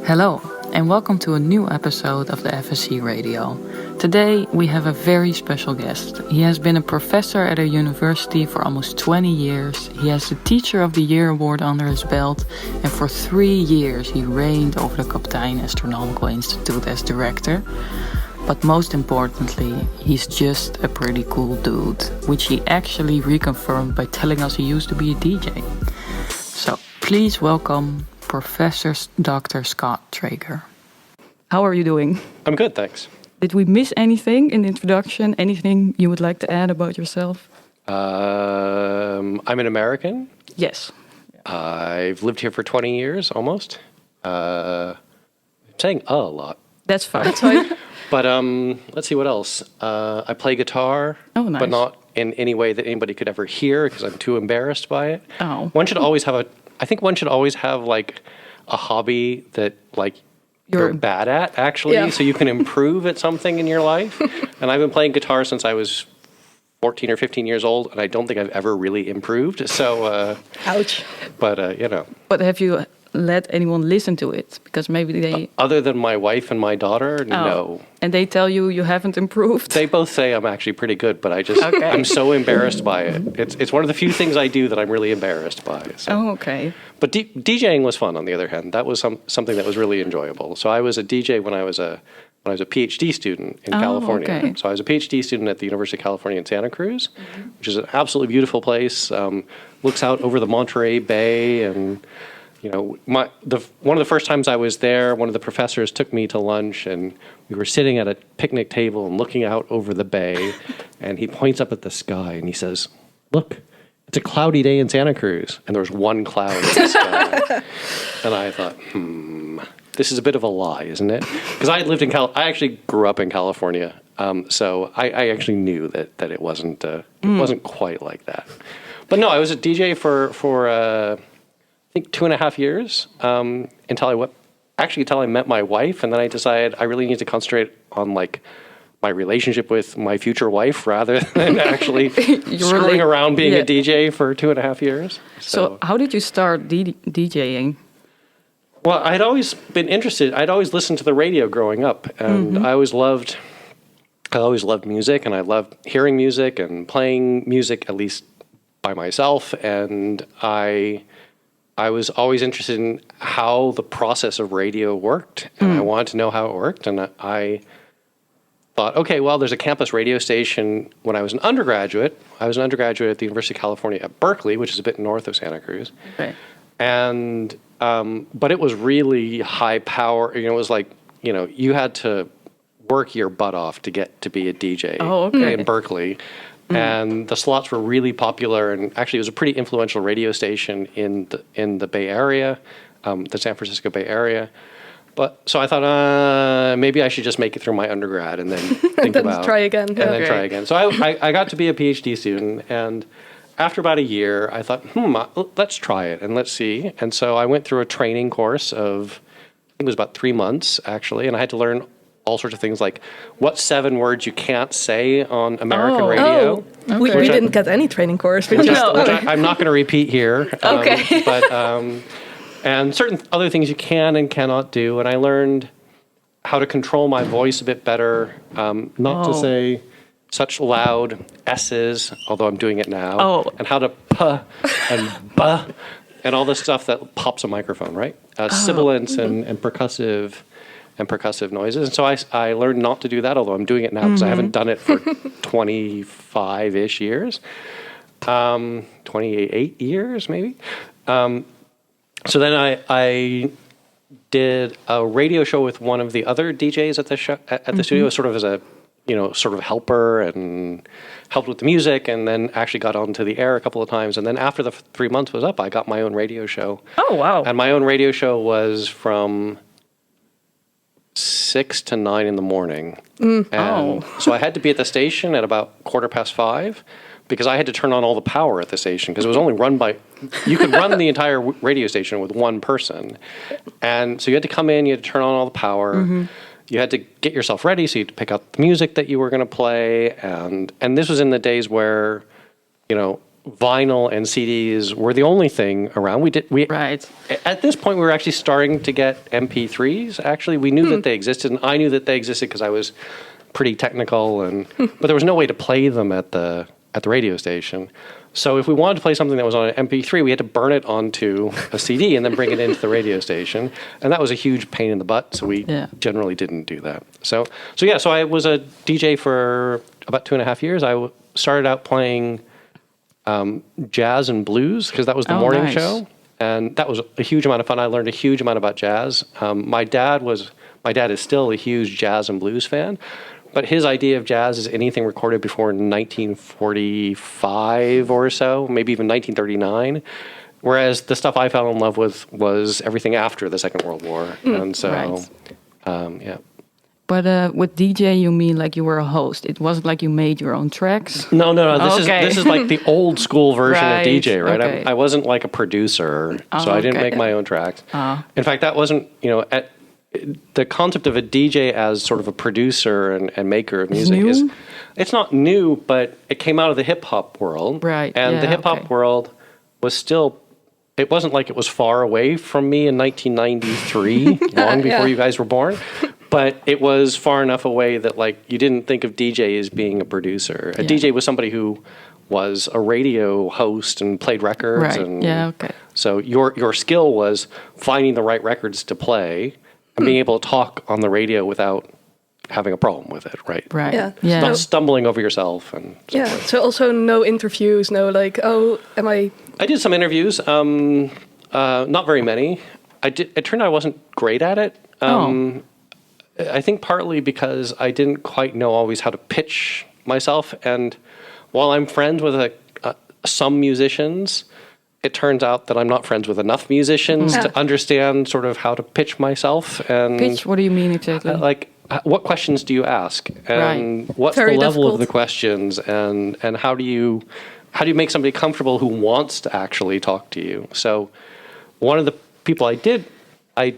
Hello, and welcome to a new episode of the FSC Radio. Today, we have a very special guest. He has been a professor at a university for almost 20 years. He has the Teacher of the Year award under his belt, and for 3 years he reigned over the Kaptein Astronomical Institute as director. But most importantly, he's just a pretty cool dude, which he actually reconfirmed by telling us he used to be a DJ. So please welcome Professor Dr. Scott Trager. How are you doing? I'm good, thanks. Did we miss anything in the introduction? Anything you would like to add about yourself? I'm an American. Yes. I've lived here for 20 years, almost. I'm saying a lot. That's fine. That's fine. But let's see what else. I play guitar, nice. But not in any way that anybody could ever hear because I'm too embarrassed by it. Oh. One should always have like a hobby that like you're bad at, actually, so you can improve at something in your life. And I've been playing guitar since I was 14 or 15 years old, and I don't think I've ever really improved. So, ouch. But you know. But have you let anyone listen to it? Because maybe they... Other than my wife and my daughter, no. And they tell you haven't improved? They both say I'm actually pretty good, but I'm so embarrassed by it. It's one of the few things I do that I'm really embarrassed by. So. Oh, okay. But DJing was fun, on the other hand. That was something that was really enjoyable. So I was a DJ when I was a PhD student in California. Okay. So I was a PhD student at the University of California in Santa Cruz, which is an absolutely beautiful place. Looks out over the Monterey Bay, and you know, one of the first times I was there, one of the professors took me to lunch, and we were sitting at a picnic table and looking out over the bay, and he points up at the sky and he says, "Look, it's a cloudy day in Santa Cruz," and there was one cloud in the sky. And I thought, this is a bit of a lie, isn't it? Because I lived in I actually grew up in California, so I actually knew that it wasn't quite like that. But no, I was a DJ for I think 2.5 years until I met my wife, and then I decided I really need to concentrate on like my relationship with my future wife rather than actually screwing around being a DJ for 2.5 years. So how did you start DJing? Well, I'd always been interested. I'd always listened to the radio growing up, and I always loved music, and I loved hearing music and playing music, at least by myself, and I was always interested in how the process of radio worked, and I wanted to know how it worked. And I thought, okay, well, there's a campus radio station. When I was an undergraduate, at the University of California at Berkeley, which is a bit north of Santa Cruz. Okay. And but it was really high power. You know, it was like, you know, you had to work your butt off to get to be a DJ in Berkeley. And the slots were really popular, and actually it was a pretty influential radio station in the Bay Area, the San Francisco Bay Area. But so I thought maybe I should just make it through my undergrad and then think about try again. Then try again. So I got to be a PhD student, and after about a year, I thought, let's try it and let's see. And so I went through a training course of, I think it was about 3 months actually, and I had to learn all sorts of things like what 7 words you can't say on American radio. Okay. We didn't get any training course. Which I'm not going to repeat here. Okay. But and certain other things you can and cannot do. And I learned how to control my voice a bit better, not to say such loud S's, although I'm doing it now, and how to p and b and all this stuff that pops a microphone, right? Sibilants and percussive noises. And so I learned not to do that, although I'm doing it now because I haven't done it for 25-ish years. 28 years, maybe. So then I did a radio show with one of the other DJs at the studio, sort of as a, sort of helper, and helped with the music, and then actually got onto the air a couple of times. And then after the 3 months was up, I got my own radio show. Oh, wow. And my own radio show was from 6 to 9 in the morning. So I had to be at the station at about 5:15 because I had to turn on all the power at the station because it was only run by, you could run the entire radio station with one person. And so you had to come in, you had to turn on all the power. You had to get yourself ready, so you had to pick out the music that you were going to play. And this was in the days where, vinyl and CDs were the only thing around. Right. At this point, we were actually starting to get MP3s. Actually, we knew that they existed, and I knew that they existed because I was pretty technical, but there was no way to play them at the radio station. So if we wanted to play something that was on an MP3, we had to burn it onto a CD and then bring it into the radio station, and that was a huge pain in the butt. So we generally didn't do that. So I was a DJ for about 2.5 years. I started out playing jazz and blues because that was the morning show, and that was a huge amount of fun. I learned a huge amount about jazz. My dad is still a huge jazz and blues fan, but his idea of jazz is anything recorded before 1945 or so, maybe even 1939. Whereas the stuff I fell in love with was everything after the Second World War, and so yeah. But with DJ, you mean like you were a host? It wasn't like you made your own tracks? No. This is like the old school version of DJ, right? Okay. I wasn't like a producer, so I didn't make my own tracks. In fact, that wasn't, the concept of a DJ as sort of a producer and maker of music it's not new, but it came out of the hip hop world. Right. And the hip hop world was still, it wasn't like it was far away from me in 1993, long before you guys were born. But it was far enough away that like you didn't think of DJ as being a producer. A DJ was somebody who was a radio host and played records. Right. And so your skill was finding the right records to play and being able to talk on the radio without having a problem with it, right? Right. Yeah. Not stumbling over yourself and so forth. So also no interviews, no like, I did some interviews, not very many. It turned out I wasn't great at it. I think partly because I didn't quite know always how to pitch myself, and while I'm friends with some musicians, it turns out that I'm not friends with enough musicians to understand sort of how to pitch myself. And pitch? What do you mean exactly? Like, what questions do you ask, and what's Very the level difficult. of the questions, and how do you make somebody comfortable who wants to actually talk to you? So, one of the people I did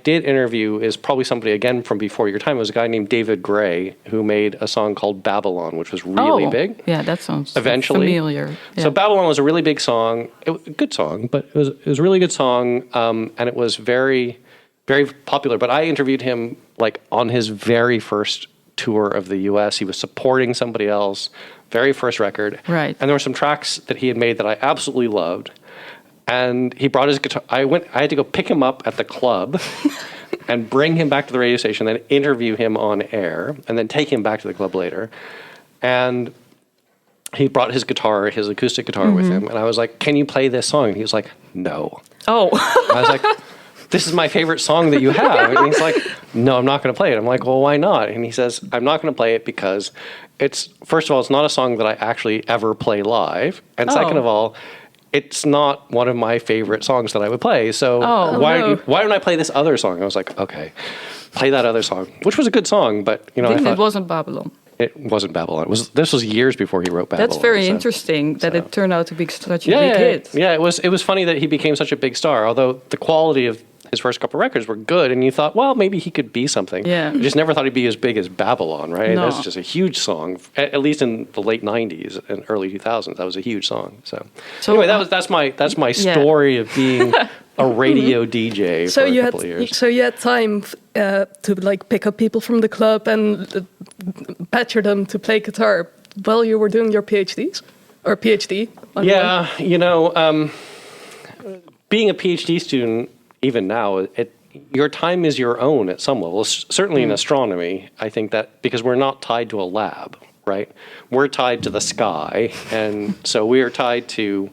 interview is probably somebody, again, from before your time. It was a guy named David Gray who made a song called Babylon, which was really big. Yeah, that sounds familiar. Yeah. So Babylon was a really big song. It was a good song, but it was a really good song, and it was very, very popular. But I interviewed him like on his very first tour of the U.S. He was supporting somebody else, very first record. Right. And there were some tracks that he had made that I absolutely loved. And he brought his guitar. I had to go pick him up at the club and bring him back to the radio station, then interview him on air, and then take him back to the club later. And he brought his guitar, his acoustic guitar with him. And I was like, "Can you play this song?" And he was like, "No." Oh. I was like, "This is my favorite song that you have." And he's like, "No, I'm not going to play it." I'm like, "Well, why not?" And he says, "I'm not going to play it because first of all, it's not a song that I actually ever play live. And second of all, it's not one of my favorite songs that I would play. So why don't I play this other song?" I was like, "Okay, play that other song," which was a good song, but I thought it wasn't Babylon. It wasn't Babylon. This was years before he wrote Babylon. That's very interesting that it turned out to be such a big hit. Yeah, it was funny that he became such a big star. Although the quality of his first couple records were good, and you thought, well, maybe he could be something. Yeah. You just never thought he'd be as big as Babylon, right? No. That's just a huge song. At least in the late '90s and early 2000s, that was a huge song. So anyway, that's my story of being a radio DJ for a couple of years. So you had time to like pick up people from the club and badger them to play guitar while you were doing your PhDs or PhD. Yeah, being a PhD student, even now, your time is your own at some level. Certainly in astronomy, I think that because we're not tied to a lab, right? We're tied to the sky, and so we are tied to,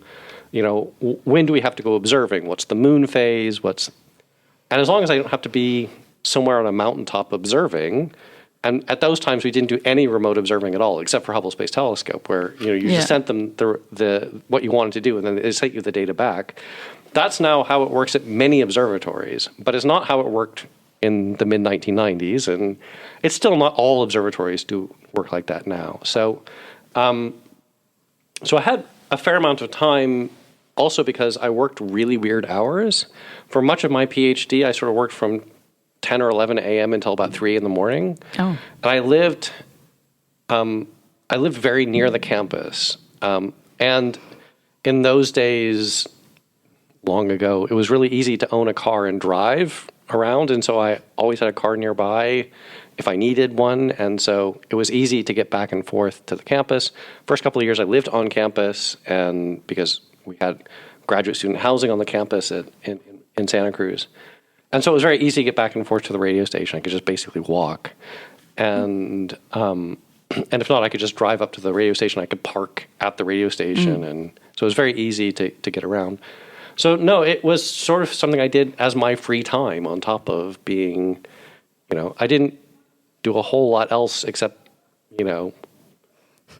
when do we have to go observing? What's the moon phase? And as long as I don't have to be somewhere on a mountaintop observing, and at those times we didn't do any remote observing at all, except for Hubble Space Telescope, where you just sent them the what you wanted to do, and then they sent you the data back. That's now how it works at many observatories, but it's not how it worked in the mid-1990s, and it's still not all observatories do work like that now. So, so I had a fair amount of time also because I worked really weird hours. For much of my PhD, I sort of worked from 10 or 11 a.m. until about 3 in the morning. Oh. And I lived very near the campus. And in those days, long ago, it was really easy to own a car and drive around. And so I always had a car nearby if I needed one. And so it was easy to get back and forth to the campus. First couple of years I lived on campus, and because we had graduate student housing on the campus in Santa Cruz. And so it was very easy to get back and forth to the radio station. I could just basically walk. And if not, I could just drive up to the radio station. I could park at the radio station. And so it was very easy to get around. So no, it was sort of something I did as my free time on top of being, I didn't do a whole lot else except,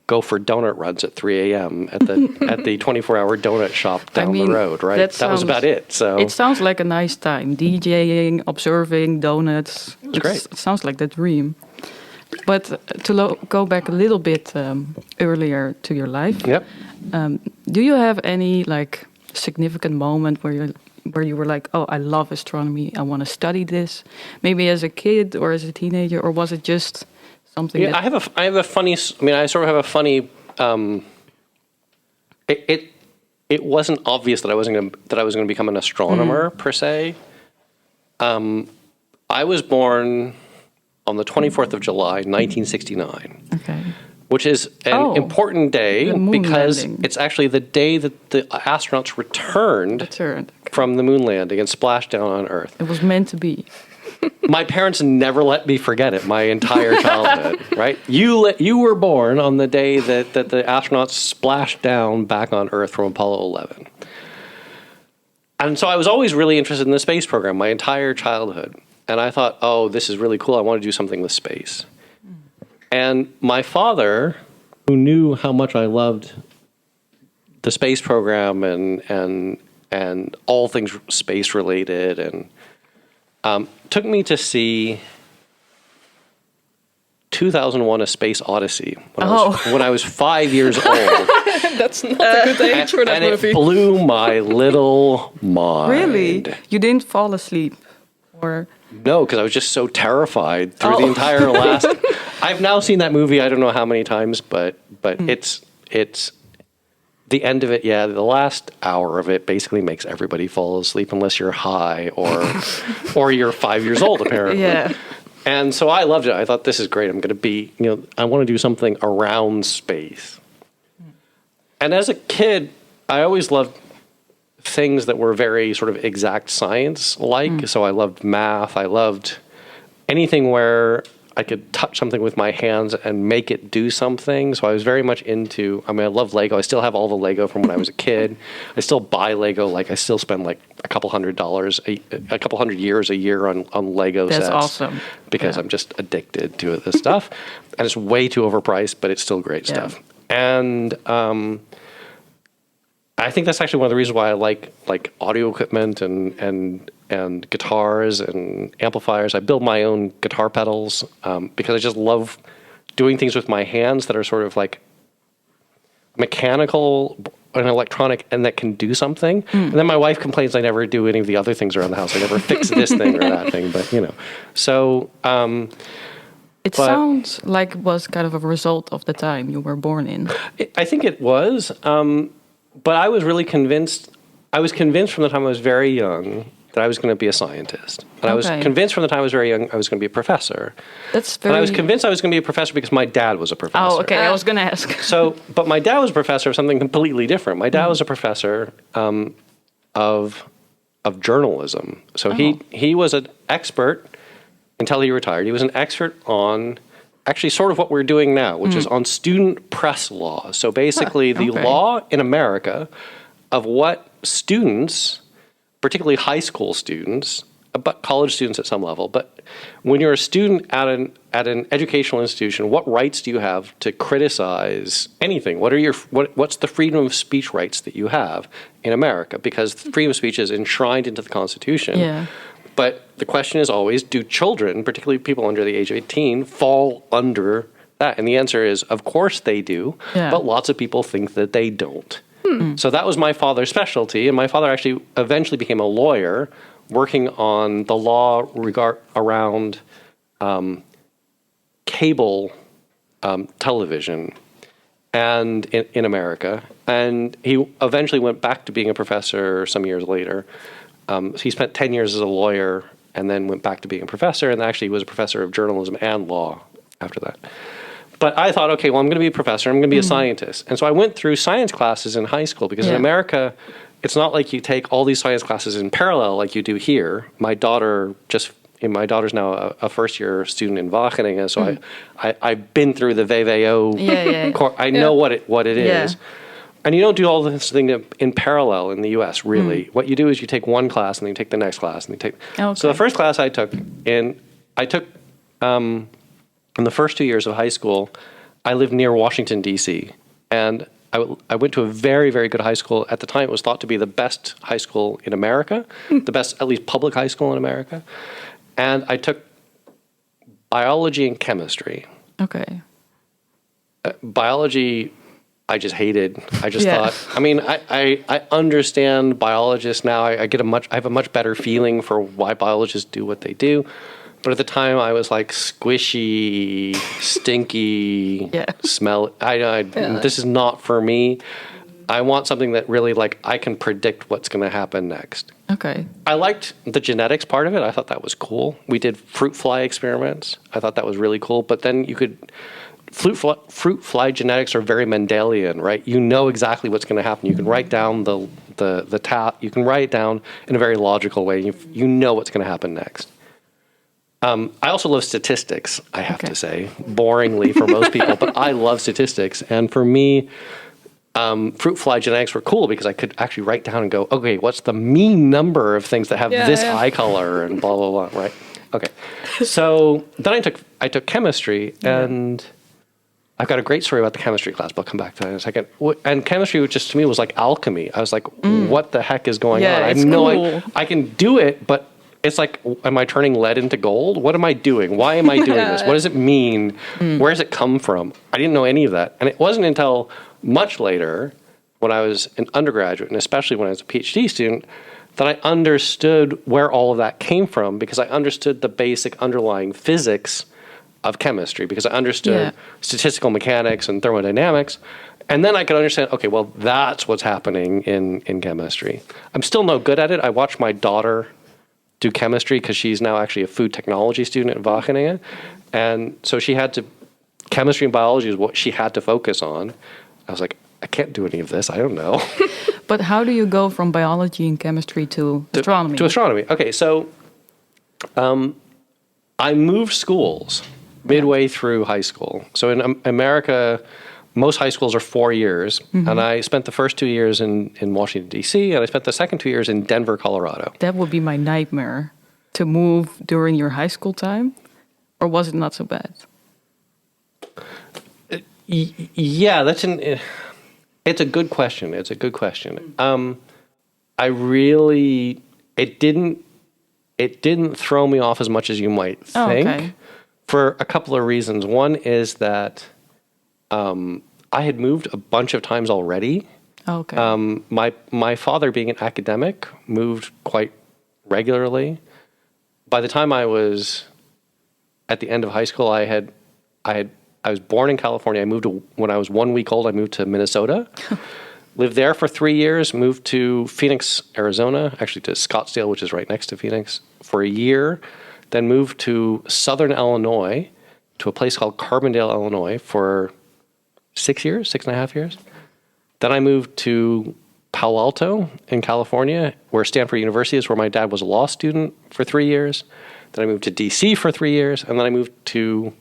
go for donut runs at 3 a.m. at the 24-hour donut shop down the road, right? That was about it. So it sounds like a nice time, DJing, observing donuts. It was great. It sounds like the dream. But to go back a little bit earlier to your life, yep. Do you have any significant moment where you were like, oh, I love astronomy, I want to study this, maybe as a kid or as a teenager, or was it just something? Yeah, I have a funny. I mean, I sort of have a funny. It wasn't obvious that I was going to become an astronomer per se. I was born on the 24th of July, 1969. Okay. Which is an important day because landing. It's actually the day that the astronauts returned. From the moon landing and splashed down on Earth. It was meant to be. My parents never let me forget it my entire childhood, right? You were born on the day that the astronauts splashed down back on Earth from Apollo 11. And so I was always really interested in the space program my entire childhood. And I thought, oh, this is really cool. I want to do something with space. And my father, who knew how much I loved the space program and all things space related, and took me to see 2001: A Space Odyssey when I was 5 years old. That's not a good age for that movie. And it blew my little mind. Really? You didn't fall asleep, or? No, because I was just so terrified through the entire last. I've now seen that movie I don't know how many times, but it's the end of it. Yeah, the last hour of it basically makes everybody fall asleep unless you're high or you're 5 years old apparently. Yeah. And so I loved it. I thought, this is great. I'm going to be, I want to do something around space. And as a kid, I always loved things that were very sort of exact science-like. So I loved math. I loved anything where I could touch something with my hands and make it do something. So I was very much into, I love Lego. I still have all the Lego from when I was a kid. I still buy Lego. I still spend a couple $100 years a year on Lego sets. That's awesome. Because I'm just addicted to this stuff. And it's way too overpriced, but it's still great stuff. And I think that's actually one of the reasons why I like audio equipment and guitars and amplifiers. I build my own guitar pedals because I just love doing things with my hands that are sort of like mechanical and electronic and that can do something. And then my wife complains I never do any of the other things around the house. I never fix this thing or that thing, but So it sounds like it was kind of a result of the time you were born in. I think it was. But I was really convinced. I was convinced from the time I was very young that I was going to be a scientist. And I was convinced from the time I was very young I was going to be a professor. And I was convinced I was going to be a professor because my dad was a professor. Oh, okay. I was going to ask. But my dad was a professor of something completely different. My dad was a professor of journalism. So he was an expert until he retired. He was an expert on actually sort of what we're doing now, which is on student press law. So basically the law in America of what students, particularly high school students, but college students at some level, but when you're a student at an educational institution, what rights do you have to criticize anything? What's the freedom of speech rights that you have in America? Because freedom of speech is enshrined into the Constitution. Yeah. But the question is always, do children, particularly people under the age of 18, fall under that? And the answer is, of course they do, but lots of people think that they don't. So that was my father's specialty, and my father actually eventually became a lawyer working on the law around cable television. and in America. And he eventually went back to being a professor some years later. So he spent 10 years as a lawyer and then went back to being a professor, and actually he was a professor of journalism and law after that. But I thought, okay, well, I'm going to be a professor. I'm going to be a scientist. And so I went through science classes in high school because in America, it's not like you take all these science classes in parallel like you do here. My daughter's now a first-year student in Wageningen, so I've been through the VWO course. I know what it is. And you don't do all this thing in parallel in the U.S., really. What you do is you take one class, and then you take the next class. And So the first class I took in the first 2 years of high school, I lived near Washington, D.C., and I went to a very, very good high school. At the time, it was thought to be the best high school in America, the best, at least, public high school in America. And I took biology and chemistry. Okay. Biology, I just hated. I just thought, I understand biologists now. I have a much better feeling for why biologists do what they do. But at the time, I was like squishy, stinky, smell. This is not for me. I want something that really, like, I can predict what's going to happen next. Okay. I liked the genetics part of it. I thought that was cool. We did fruit fly experiments. I thought that was really cool. But then fruit fly genetics are very Mendelian, right? You know exactly what's going to happen. You can write down you can write it down in a very logical way. You know what's going to happen next. I also love statistics, I have to say, boringly for most people, but I love statistics. And for me, fruit fly genetics were cool because I could actually write down and go, okay, what's the mean number of things that have this eye color and blah, blah, blah, right? Okay. So then I took chemistry, and I've got a great story about the chemistry class, but I'll come back to that in a second. And chemistry, just to me, was like alchemy. I was like, what the heck is going on? I have no idea. I can do it, but it's like, am I turning lead into gold? What am I doing? Why am I doing this? What does it mean? Where does it come from? I didn't know any of that. And it wasn't until much later, when I was an undergraduate, and especially when I was a PhD student, that I understood where all of that came from, because I understood the basic underlying physics of chemistry, because I understood statistical mechanics and thermodynamics. And then I could understand, okay, well, that's what's happening in chemistry. I'm still no good at it. I watched my daughter do chemistry because she's now actually a food technology student at Wageningen. And so chemistry and biology is what she had to focus on. I was like, I can't do any of this. I don't know. But how do you go from biology and chemistry to astronomy? To astronomy. Okay, so I moved schools midway through high school. So in America, most high schools are 4 years, and I spent the first 2 years in Washington, D.C., and I spent the second 2 years in Denver, Colorado. That would be my nightmare, to move during your high school time, or was it not so bad? Yeah, it's a good question. It's a good question. It didn't throw me off as much as you might think, for a couple of reasons. One is that I had moved a bunch of times already. Okay. My father, being an academic, moved quite regularly. By the time I was at the end of high school, I was born in California. When I was 1 week old, I moved to Minnesota. Lived there for 3 years, moved to Phoenix, Arizona, actually to Scottsdale, which is right next to Phoenix, for a year. Then moved to Southern Illinois, to a place called Carbondale, Illinois, for 6.5 years. Then I moved to Palo Alto in California, where Stanford University is, where my dad was a law student for 3 years. Then I moved to D.C. for 3 years, and then I moved to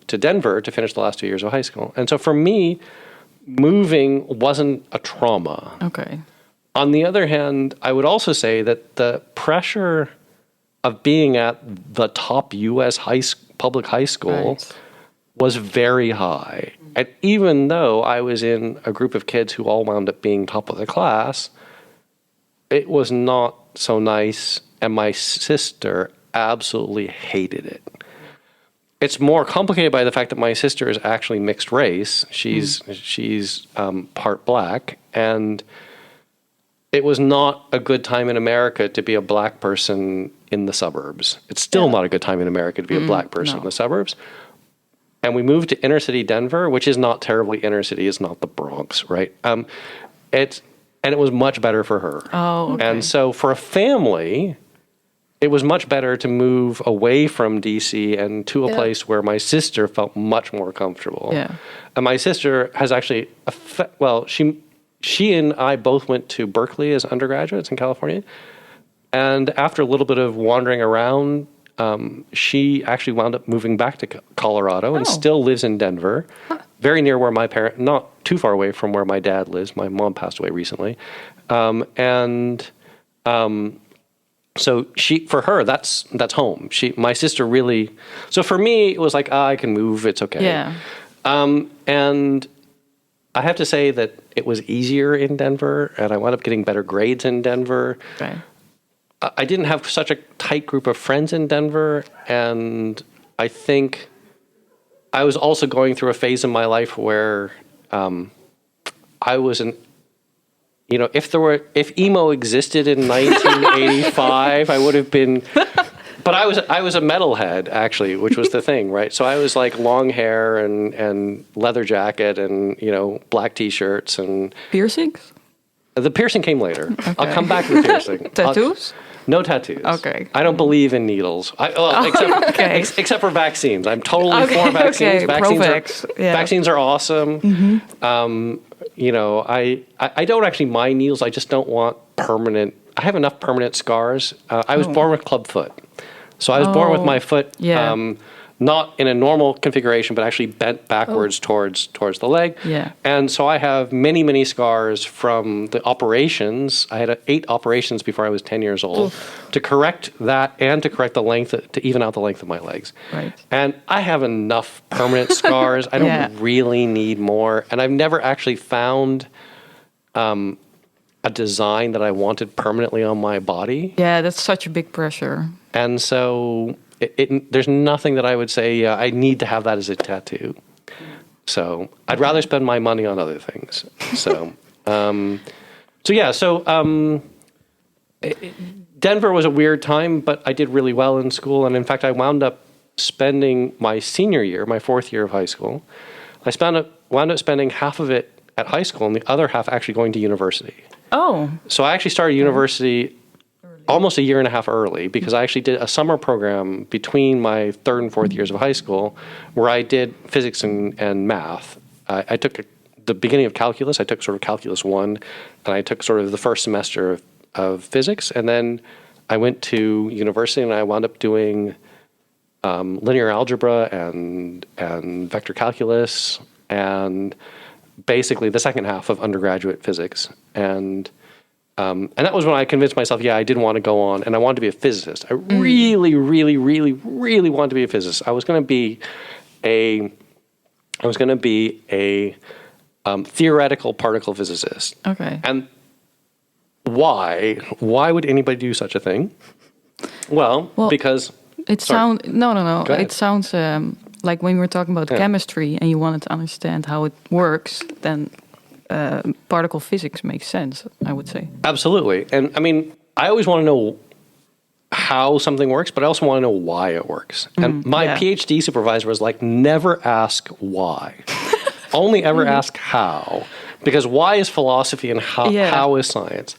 Denver to finish the last 2 years of high school. And so for me, moving wasn't a trauma. Okay. On the other hand, I would also say that the pressure of being at the top U.S. public high school was very high. And even though I was in a group of kids who all wound up being top of the class, it was not so nice, and my sister absolutely hated it. It's more complicated by the fact that my sister is actually mixed race. She's part black, and it was not a good time in America to be a black person in the suburbs. It's still not a good time in America to be a black person in the suburbs. and we moved to inner city Denver, which is not terribly inner city. It's not the Bronx, right? And it was much better for her. Oh, okay. And so for a family, it was much better to move away from DC and to a place where my sister felt much more comfortable. Yeah. And my sister has actually, she and I both went to Berkeley as undergraduates in California. And after a little bit of wandering around, she actually wound up moving back to Colorado and still lives in Denver, very near where my parents, not too far away from where my dad lives. My mom passed away recently. So for her, that's home. My sister really, so for me, it was like, I can move, it's okay. Yeah. And I have to say that it was easier in Denver, and I wound up getting better grades in Denver. Okay. I didn't have such a tight group of friends in Denver, and I think I was also going through a phase in my life where I was if emo existed in 1985, I would have been. But I was a metalhead, actually, which was the thing, right? So I was like long hair and leather jacket and black T-shirts and Piercings? the piercing came later. Okay. I'll come back to the piercing. Tattoos? No tattoos. Okay. I don't believe in needles. Except for vaccines. I'm totally for vaccines. Okay. Vaccines are awesome. Mm-hmm. I don't actually mind needles. I just don't want permanent. I have enough permanent scars. I was born with clubfoot. So I was born with my foot not in a normal configuration, but actually bent backwards towards the leg. Yeah. And so I have many, many scars from the operations. I had 8 operations before I was 10 years old to correct that and to correct the length, to even out the length of my legs. Right. And I have enough permanent scars. I don't really need more. And I've never actually found a design that I wanted permanently on my body. Yeah, that's such a big pressure. And so there's nothing that I would say, I need to have that as a tattoo. So I'd rather spend my money on other things. So, Denver was a weird time, but I did really well in school. And in fact, I wound up spending my senior year, my 4th year of high school, wound up spending half of it at high school and the other half actually going to university. Oh. So I actually started university almost a year and a half early because I actually did a summer program between my 3rd and 4th years of high school where I did physics and math. I took the beginning of calculus. I took sort of calculus 1, and I took sort of the first semester of physics. And then I went to university and I wound up doing linear algebra and vector calculus and basically the second half of undergraduate physics. And that was when I convinced myself, I didn't want to go on, and I wanted to be a physicist. I really, really, really, really wanted to be a physicist. I was going to be a theoretical particle physicist. Okay. And why? Why would anybody do such a thing? Well because it sounds no. Go ahead. It sounds like when we were talking about chemistry, and you wanted to understand how it works, then. Particle physics makes sense, I would say. Absolutely. And I mean, I always want to know how something works, but I also want to know why it works. And my PhD supervisor was like, never ask why. Only ever ask how. Because why is philosophy and how is science?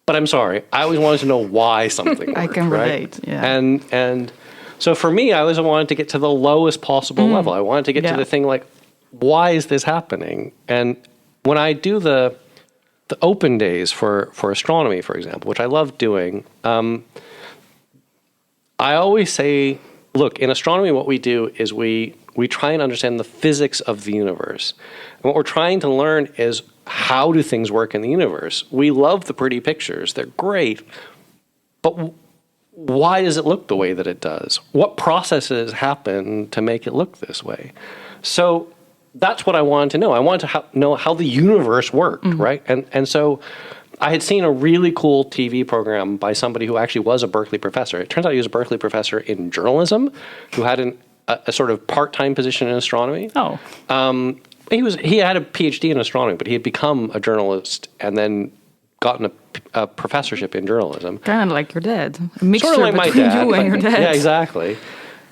But I'm sorry, I always wanted to know why something worked. I can relate, And so for me, I always wanted to get to the lowest possible level. I wanted to get to the thing like, why is this happening? And when I do the open days for astronomy, for example, which I love doing, I always say, look, in astronomy, what we do is we try and understand the physics of the universe. And what we're trying to learn is how do things work in the universe? We love the pretty pictures. They're great. But why does it look the way that it does? What processes happen to make it look this way? So that's what I wanted to know. I wanted to know how the universe worked, right? And so I had seen a really cool TV program by somebody who actually was a Berkeley professor. It turns out he was a Berkeley professor in journalism who had a sort of part-time position in astronomy. Oh. He had a PhD in astronomy, but he had become a journalist and then gotten a professorship in journalism. Kind of like your dad. A mixture sort of like between my dad, you and your dad. Yeah, exactly.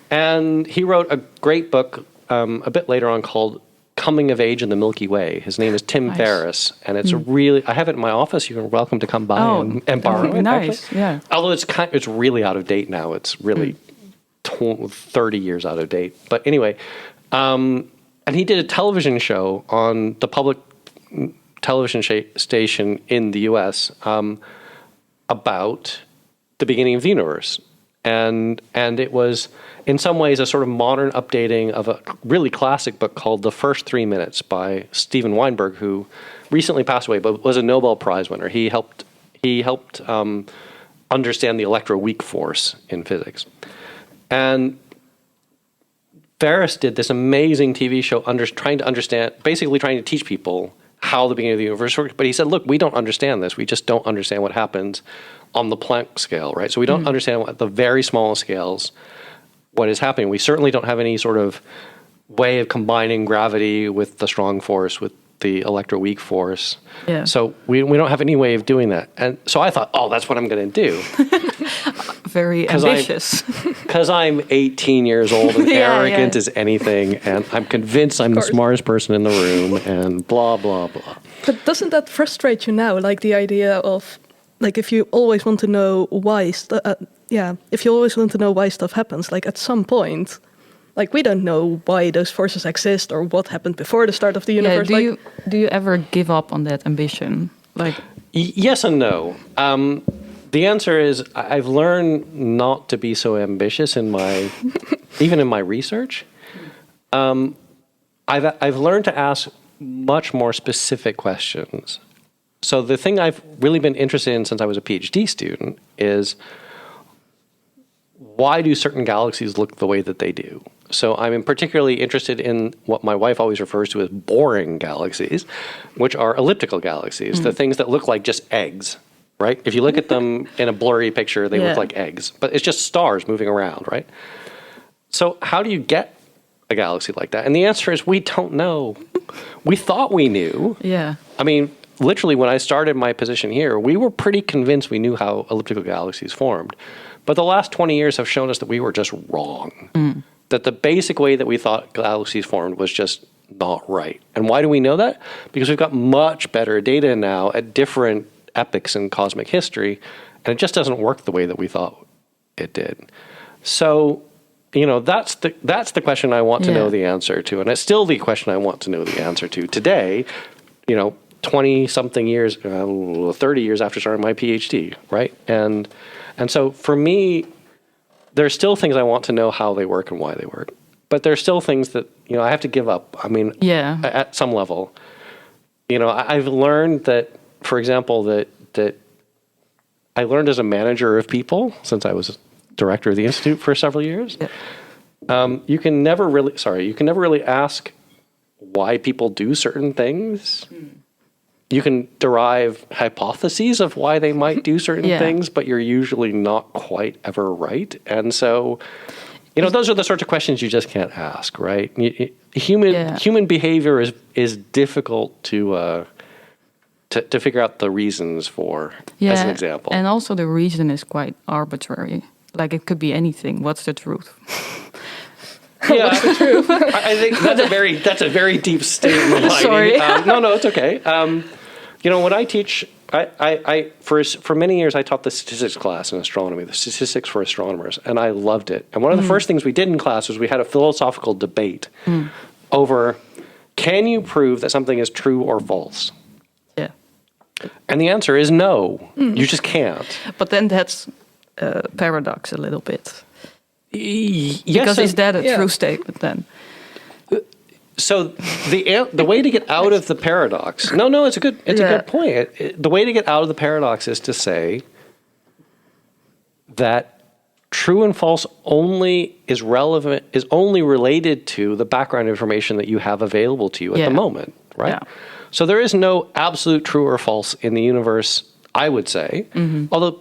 And he wrote a great book a bit later on called Coming of Age in the Milky Way. His name is Tim Nice. Ferriss, and it's I have it in my office. You're welcome to come by and borrow it. Nice, actually. yeah. Although it's really out of date now. It's really 30 years out of date. But anyway, and he did a television show on the public television station in the U.S. About the beginning of the universe. And it was, in some ways, a sort of modern updating of a really classic book called The First 3 Minutes by Steven Weinberg, who recently passed away, but was a Nobel Prize winner. He helped understand the electroweak force in physics. And Ferriss did this amazing TV show trying to teach people how the beginning of the universe works. But he said, look, we don't understand this. We just don't understand what happens on the Planck scale, right? So we don't understand at the very small scales what is happening. We certainly don't have any sort of way of combining gravity with the strong force, with the electroweak force. Yeah. So we don't have any way of doing that. And so I thought, that's what I'm going to do. Very ambitious. Because I'm 18 years old and Yeah, arrogant yeah. as anything, and I'm convinced I'm the smartest person in the room, and blah, blah, blah. But doesn't that frustrate you now? Like the idea of, like, if you always want to know why, if you always want to know why stuff happens, like at some point, like we don't know why those forces exist or what happened before the start of the universe. Do you ever give up on that ambition? Like, Yes and no. The answer is I've learned not to be so ambitious even in my research. I've learned to ask much more specific questions. So the thing I've really been interested in since I was a PhD student is, why do certain galaxies look the way that they do? So I'm particularly interested in what my wife always refers to as boring galaxies, which are elliptical galaxies, the things that look like just eggs, right? If you look at them in a blurry picture, they look like eggs, but it's just stars moving around, right? So how do you get a galaxy like that? And the answer is we don't know. We thought we knew. yeah. I mean, literally, when I started my position here, we were pretty convinced we knew how elliptical galaxies formed. But the last 20 years have shown us that we were just wrong. That the basic way that we thought galaxies formed was just not right. And why do we know that? Because we've got much better data now at different epochs in cosmic history, and it just doesn't work the way that we thought it did. So, that's the question I want to know the answer to. And it's still the question I want to know the answer to today, 20-something years, 30 years after starting my PhD, right? And so for me, there's still things I want to know how they work and why they work. But there's still things that, I have to give up. I mean, at some level. I've learned that, for example, that I learned as a manager of people, since I was director of the Institute for several years. Yeah. You can never really ask why people do certain things. You can derive hypotheses of why they might do certain things, but you're usually not quite ever right. And so, those are the sorts of questions you just can't ask, right? Human behavior is difficult to figure out the reasons for, as an example. And also the reason is quite arbitrary. Like, it could be anything. What's the truth? Yeah, what's the truth? I think that's a very deep statement. Sorry. No, it's okay. When I teach, for many years I taught the statistics class in astronomy, the statistics for astronomers, and I loved it. And one of the first things we did in class was we had a philosophical debate over, can you prove that something is true or false? Yeah. And the answer is no. You just can't. But then that's a paradox a little bit. Yes, because is that a true statement then? So the way to get out of the paradox. No, it's a good point. The way to get out of the paradox is to say that true and false is only related to the background information that you have available to you at the moment, right? Yeah. So there is no absolute true or false in the universe, I would say. Although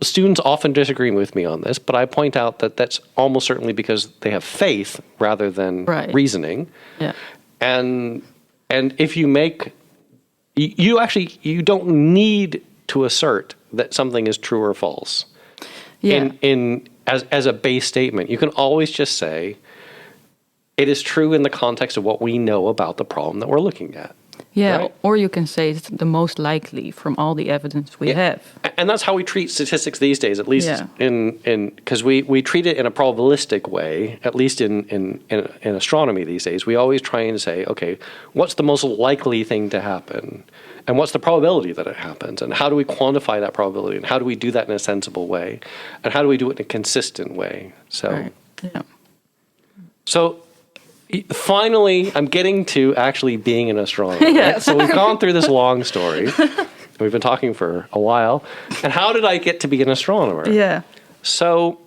students often disagree with me on this, but I point out that that's almost certainly because they have faith rather than reasoning. Yeah. And if you you don't need to assert that something is true or false. Yeah. As a base statement. You can always just say it is true in the context of what we know about the problem that we're looking at. Yeah, right? or you can say it's the most likely from all the evidence we have. And that's how we treat statistics these days, at least in because we treat it in a probabilistic way, at least in astronomy these days. We always try and say, okay, what's the most likely thing to happen? And what's the probability that it happens? And how do we quantify that probability? And how do we do that in a sensible way? And how do we do it in a consistent way? So, Right. Yeah. So finally, I'm getting to actually being an astronomer. Yes. Right? So we've gone through this long story. We've been talking for a while. And how did I get to be an astronomer? Yeah. So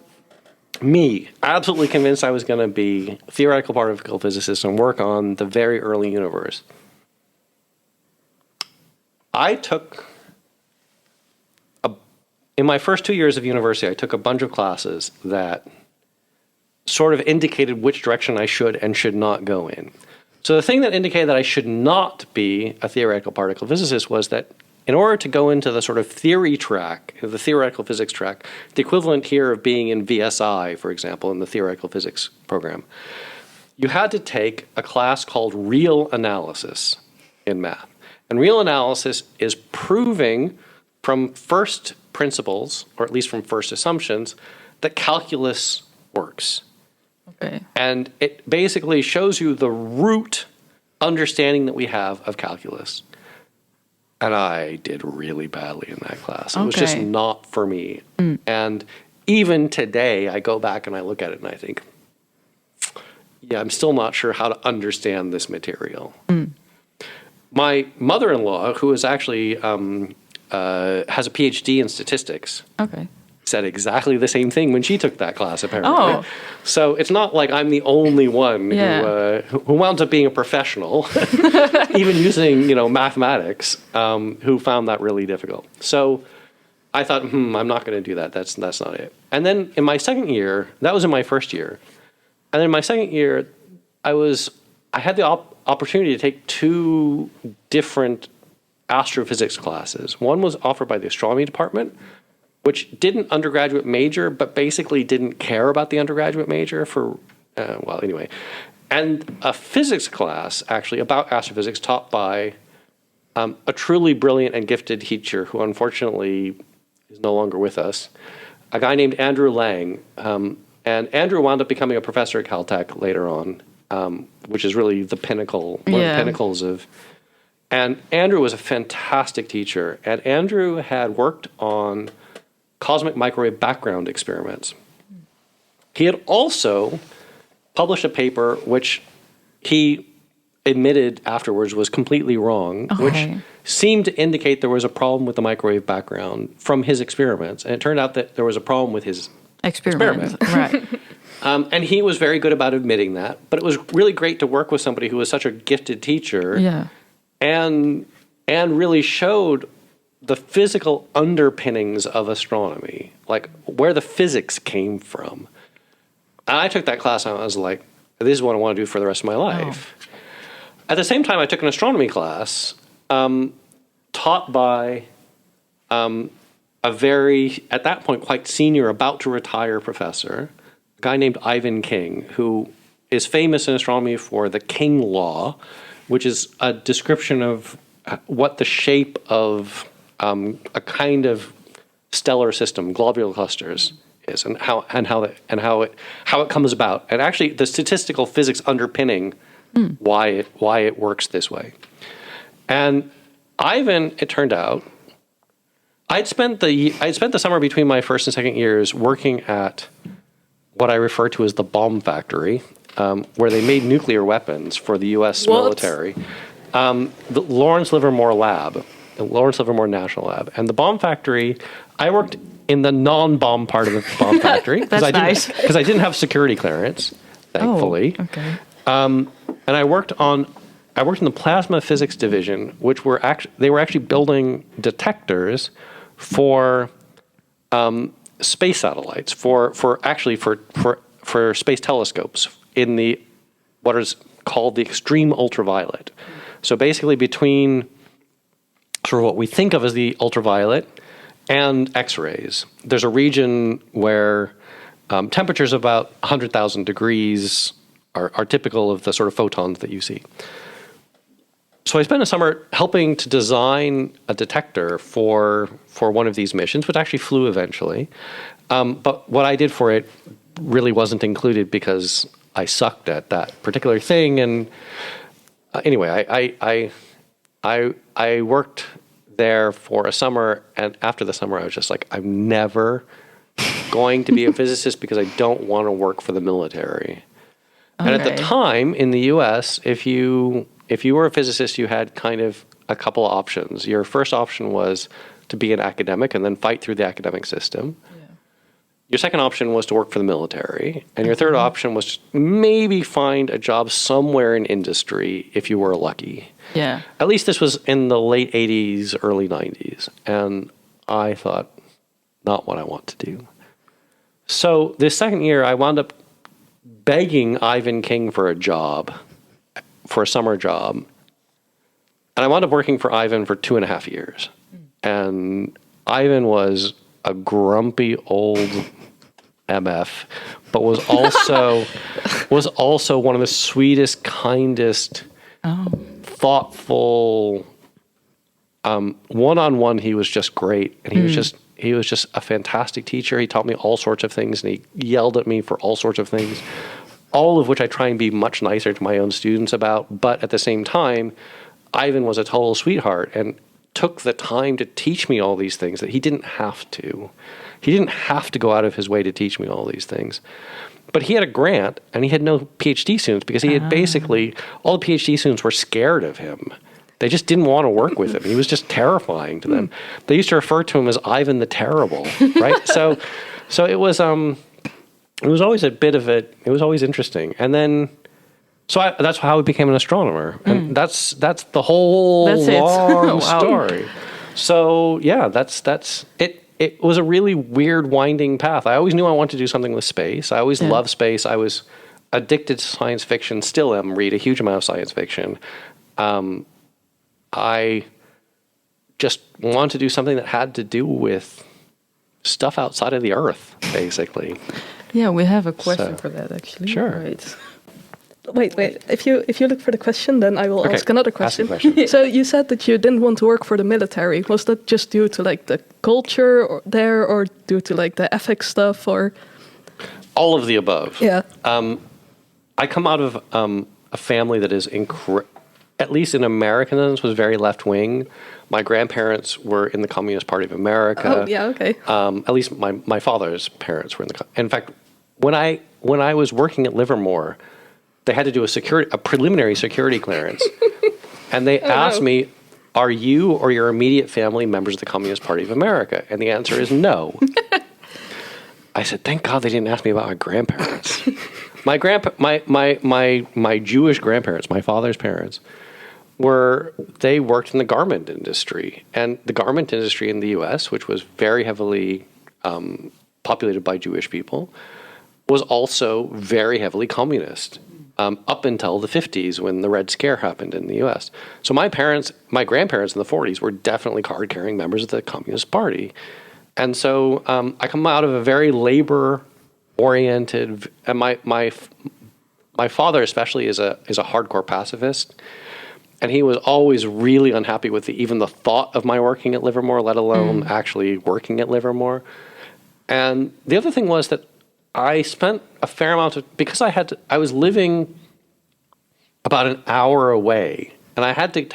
me, absolutely convinced I was going to be a theoretical particle physicist and work on the very early universe. I took, in my first 2 years of university, I took a bunch of classes that sort of indicated which direction I should and should not go in. So the thing that indicated that I should not be a theoretical particle physicist was that in order to go into the sort of theory track, the theoretical physics track, the equivalent here of being in VSI, for example, in the theoretical physics program, you had to take a class called real analysis in math. And real analysis is proving from first principles, or at least from first assumptions, that calculus works. Okay. And it basically shows you the root understanding that we have of calculus. And I did really badly in that class. It was just Okay. not for me. And even today, I go back and I look at it and I think, yeah, I'm still not sure how to understand this material. My mother-in-law, who is actually has a PhD in statistics, Okay. said exactly the same thing when she took that class, apparently. Oh. So it's not like I'm the only one who wound up being a professional, even using mathematics, who found that really difficult. So I thought, I'm not going to do that. That's not it. And then in my second year, that was in my first year, and then in my second year, I had the opportunity to take two different astrophysics classes. One was offered by the astronomy department, which didn't undergraduate major, but basically didn't care about the undergraduate major anyway. And a physics class, actually, about astrophysics taught by a truly brilliant and gifted teacher who unfortunately is no longer with us, a guy named Andrew Lang. And Andrew wound up becoming a professor at Caltech later on, which is really the pinnacle, one of the pinnacles of. And Andrew was a fantastic teacher. And Andrew had worked on cosmic microwave background experiments. He had also published a paper which he admitted afterwards was completely wrong, which seemed to indicate there was a problem with the microwave background from his experiments. And it turned out that there was a problem with his experiment. Right. And he was very good about admitting that. But it was really great to work with somebody who was such a gifted teacher and really showed the physical underpinnings of astronomy, like where the physics came from. And I took that class and I was like, this is what I want to do for the rest of my life. At the same time, I took an astronomy class taught by a very, at that point, quite senior, about to retire professor, a guy named Ivan King, who is famous in astronomy for the King Law, which is a description of what the shape of a kind of stellar system, globular clusters, is, and how it comes about, and actually the statistical physics underpinning why it works this way. And Ivan, it turned out, I'd spent the summer between my first and second years working at what I refer to as the bomb factory, where they made nuclear weapons for the U.S. military. The Lawrence Livermore Lab. The Lawrence Livermore National Lab. And the bomb factory, I worked in the non-bomb part of the bomb factory. That's nice. Because I didn't have security clearance, thankfully. Oh, okay. And I worked in the plasma physics division, which were actually building detectors for space satellites, for space telescopes in what is called the extreme ultraviolet. So basically between sort of what we think of as the ultraviolet and X-rays, there's a region where temperatures about 100,000 degrees are typical of the sort of photons that you see. So I spent a summer helping to design a detector for one of these missions, which actually flew eventually. But what I did for it really wasn't included because I sucked at that particular thing. And anyway, I worked there for a summer, and after the summer, I was just like, I'm never going to be a physicist because I don't want to work for the military. And at the time in the U.S., if you were a physicist, you had kind of a couple of options. Your first option was to be an academic and then fight through the academic system. Yeah. Your second option was to work for the military. And your third option was maybe find a job somewhere in industry if you were lucky. Yeah. At least this was in the late 80s, early 90s. And I thought, not what I want to do. So this second year, I wound up begging Ivan King for a job, for a summer job. And I wound up working for Ivan for 2.5 years. And Ivan was a grumpy old MF, but was also one of the sweetest, kindest, thoughtful, one-on-one. He was just great. And he was just a fantastic teacher. He taught me all sorts of things, and he yelled at me for all sorts of things, all of which I try and be much nicer to my own students about. But at the same time, Ivan was a total sweetheart and took the time to teach me all these things that he didn't have to. He didn't have to go out of his way to teach me all these things. But he had a grant, and he had no PhD students because he had basically, all the PhD students were scared of him. They just didn't want to work with him. He was just terrifying to them. They used to refer to him as Ivan the Terrible, right? So it was always a bit of it. It was always interesting. And then, that's how I became an astronomer. And that's the whole long story. So yeah, that's it. It was a really weird, winding path. I always knew I wanted to do something with space. I always loved space. I was addicted to science fiction. Still am. Read a huge amount of science fiction. I just wanted to do something that had to do with stuff outside of the Earth, basically. Yeah, we have a question for that, actually. Sure. Right. Wait. If you look for the question, then I will ask another question. Ask the question. So you said that you didn't want to work for the military. Was that just due to like the culture there, or due to like the ethics stuff, or all of the above? Yeah. I come out of a family that is at least in American sense, was very left wing. My grandparents were in the Communist Party of America. Oh, yeah, okay. At least my father's parents were in the. In fact, when I was working at Livermore, they had to do a preliminary security clearance, and they asked me, "Are you or your immediate family members of the Communist Party of America?" And the answer is no. I said, "Thank God they didn't ask me about my grandparents." My Jewish grandparents, my father's parents, they worked in the garment industry, and the garment industry in the U.S., which was very heavily populated by Jewish people, was also very heavily communist up until the 50s when the Red Scare happened in the U.S. So my grandparents in the 40s were definitely card-carrying members of the Communist Party, and so I come out of a very labor-oriented, and my father especially is a hardcore pacifist. And he was always really unhappy with even the thought of my working at Livermore, let alone actually working at Livermore. And the other thing was that I spent a fair amount of, because I was living about an hour away, and I had to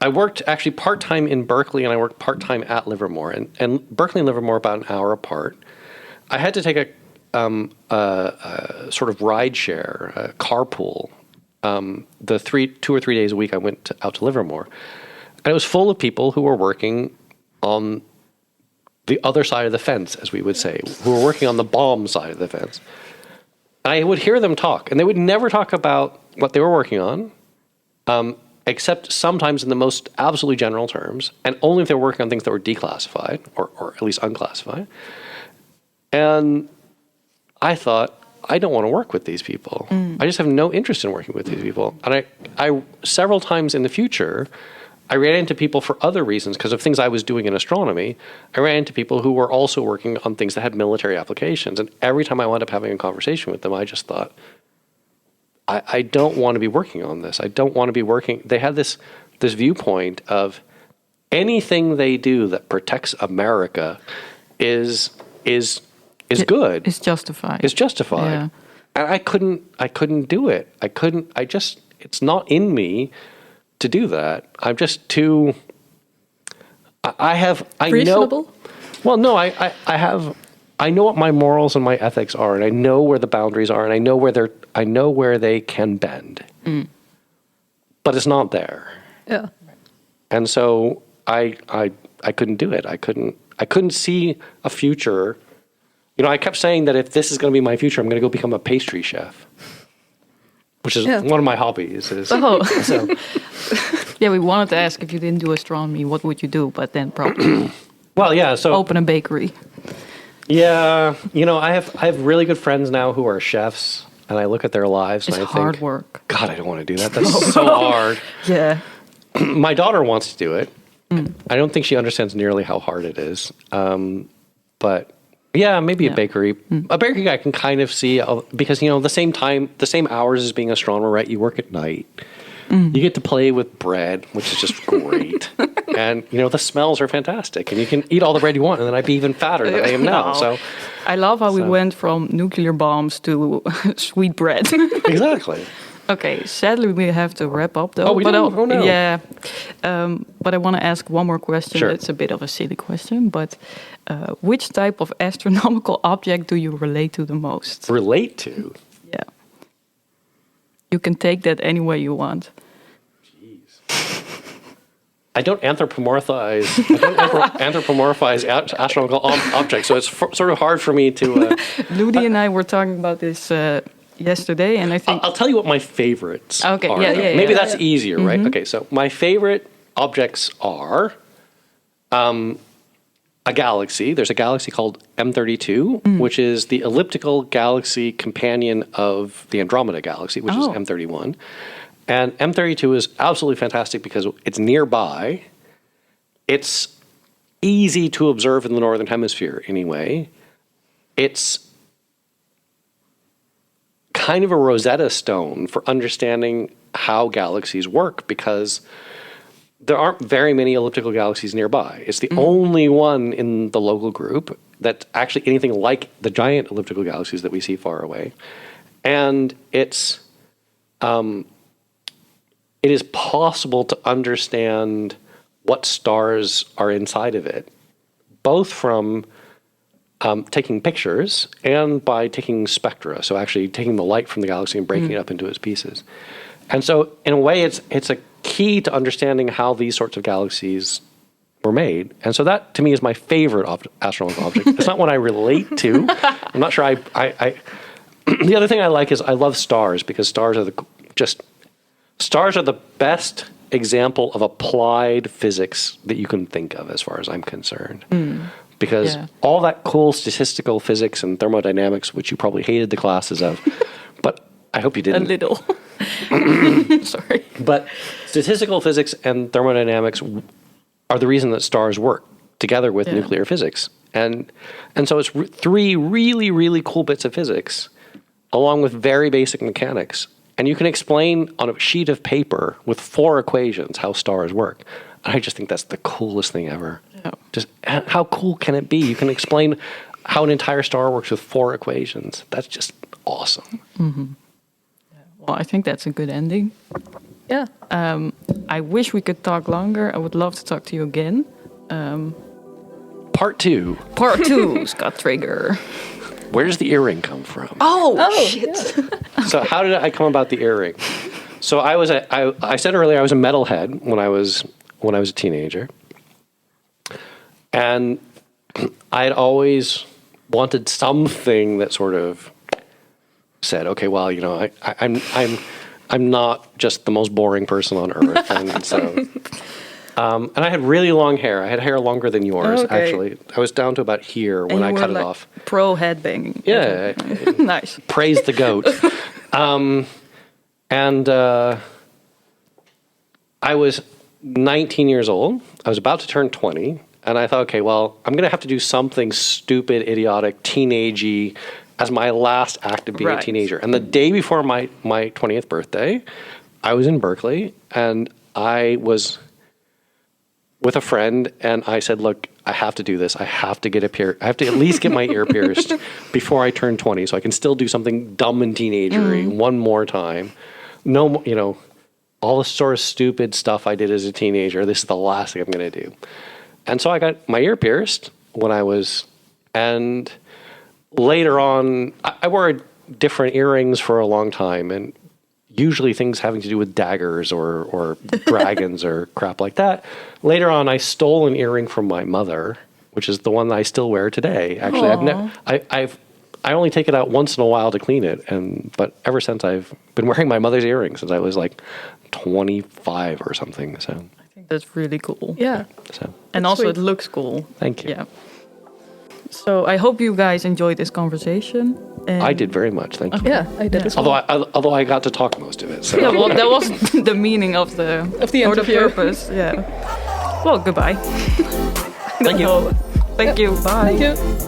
I worked actually part-time in Berkeley, and I worked part-time at Livermore. And Berkeley and Livermore about an hour apart. I had to take a sort of ride share, a carpool. The 2 or 3 days a week I went out to Livermore, and it was full of people who were working on the other side of the fence, as we would say, who were working on the bomb side of the fence. And I would hear them talk, and they would never talk about what they were working on, except sometimes in the most absolutely general terms, and only if they were working on things that were declassified or at least unclassified. And I thought, I don't want to work with these people. I just have no interest in working with these people. And I several times in the future, I ran into people for other reasons because of things I was doing in astronomy. I ran into people who were also working on things that had military applications. And every time I wound up having a conversation with them, I just thought, I don't want to be working on this. I don't want to be working. They had this viewpoint of anything they do that protects America is good. It's justified. It's justified. Yeah. And I couldn't do it. It's not in me to do that. I'm just too, Reasonable? Well, no, I know what my morals and my ethics are, and I know where the boundaries are, and I know where they can bend. But it's not there. Yeah. And so I couldn't do it. I couldn't see a future. You know, I kept saying that if this is going to be my future, I'm going to go become a pastry chef, which is one of my hobbies. So, Yeah, we wanted to ask if you didn't do astronomy, what would you do? But then probably well, yeah. So open a bakery. yeah, you know, I have really good friends now who are chefs, and I look at their lives It's and I hard think, work. God, I don't want to do that. That's so hard. Yeah. My daughter wants to do it. I don't think she understands nearly how hard it is. But yeah, maybe a bakery. A bakery I can kind of see because, you know, the same hours as being an astronomer, right? You work at night. You get to play with bread, which is just great. And, you know, the smells are fantastic. And you can eat all the bread you want. And then I'd be even fatter than I am now. No. So I love how we went from nuclear bombs to sweet bread. exactly. Okay, sadly we have to wrap up though. Oh, we do? Oh, no. Yeah, but I want to ask one more question. Sure. It's a bit of a silly question, but which type of astronomical object do you relate to the most? Relate to? Yeah. You can take that any way you want. I don't anthropomorphize astronomical objects, so it's sort of hard for me to. Ludi and I were talking about this yesterday, and I think I'll tell you what my favorites Okay, are. yeah. Maybe that's easier, right? Okay, so my favorite objects are a galaxy. There's a galaxy called M32, which is the elliptical galaxy companion of the Andromeda galaxy, which is M31. And M32 is absolutely fantastic because it's nearby. It's easy to observe in the Northern Hemisphere anyway. It's kind of a Rosetta Stone for understanding how galaxies work because there aren't very many elliptical galaxies nearby. It's the only one in the local group that's actually anything like the giant elliptical galaxies that we see far away. And it is possible to understand what stars are inside of it, both from taking pictures and by taking spectra, so actually taking the light from the galaxy and breaking it up into its pieces. And so, in a way, it's a key to understanding how these sorts of galaxies were made. And so that, to me, is my favorite astronomical object. It's not one I relate to. I'm not sure the other thing I like is I love stars because stars are the best example of applied physics that you can think of as far as I'm concerned. Because all that cool statistical physics and thermodynamics, which you probably hated the classes of, but I hope you didn't. a little. Sorry. But statistical physics and thermodynamics are the reason that stars work together with nuclear physics. And so it's three really, really cool bits of physics along with very basic mechanics. And you can explain on a sheet of paper with 4 equations how stars work. And I just think that's the coolest thing ever. Yeah. Just how cool can it be? You can explain how an entire star works with 4 equations. That's just awesome. Well, I think that's a good ending. Yeah. I wish we could talk longer. I would love to talk to you again. Part 2. Part 2, Scott Trager. Where does the earring come from? Oh shit. Yeah. So how did I come about the earring? So I said earlier I was a metalhead when I was a teenager. And I had always wanted something that sort of said, okay, well, you know, I'm not just the most boring person on earth, and so. And I had really long hair. I had hair longer than yours, actually. I was down to about here when I cut it off. Pro headbanging. Yeah. Nice. Praise the goat. 19 years old. I was about to turn 20. And I thought, okay, well, I'm going to have to do something stupid, idiotic, teenagey as my last act of being a teenager. And the day before my 20th birthday, I was in Berkeley, and I was with a friend, and I said, look, I have to do this. I have to get I have to at least get my ear pierced before I turn 20 so I can still do something dumb and teenagery one more time. No, you know, all the sort of stupid stuff I did as a teenager, this is the last thing I'm going to do. And so I got my ear pierced when I was, and later on, I wore different earrings for a long time, and usually things having to do with daggers or dragons or crap like that. Later on, I stole an earring from my mother, which is the one that I still wear today. Actually, I only take it out once in a while to clean it, but ever since I've been wearing my mother's earrings since I was like 25 or something. So I think that's really cool. Yeah. So. And also sweet. it looks cool. Thank you. Yeah. So I hope you guys enjoyed this conversation. And I did very much. Thank you. Yeah, I did as well. Although I got to talk most of it. So. Yeah, well, that was the meaning of the interview. Or the purpose. Yeah. Well, goodbye. Thank you. Thank you. Bye. Thank you.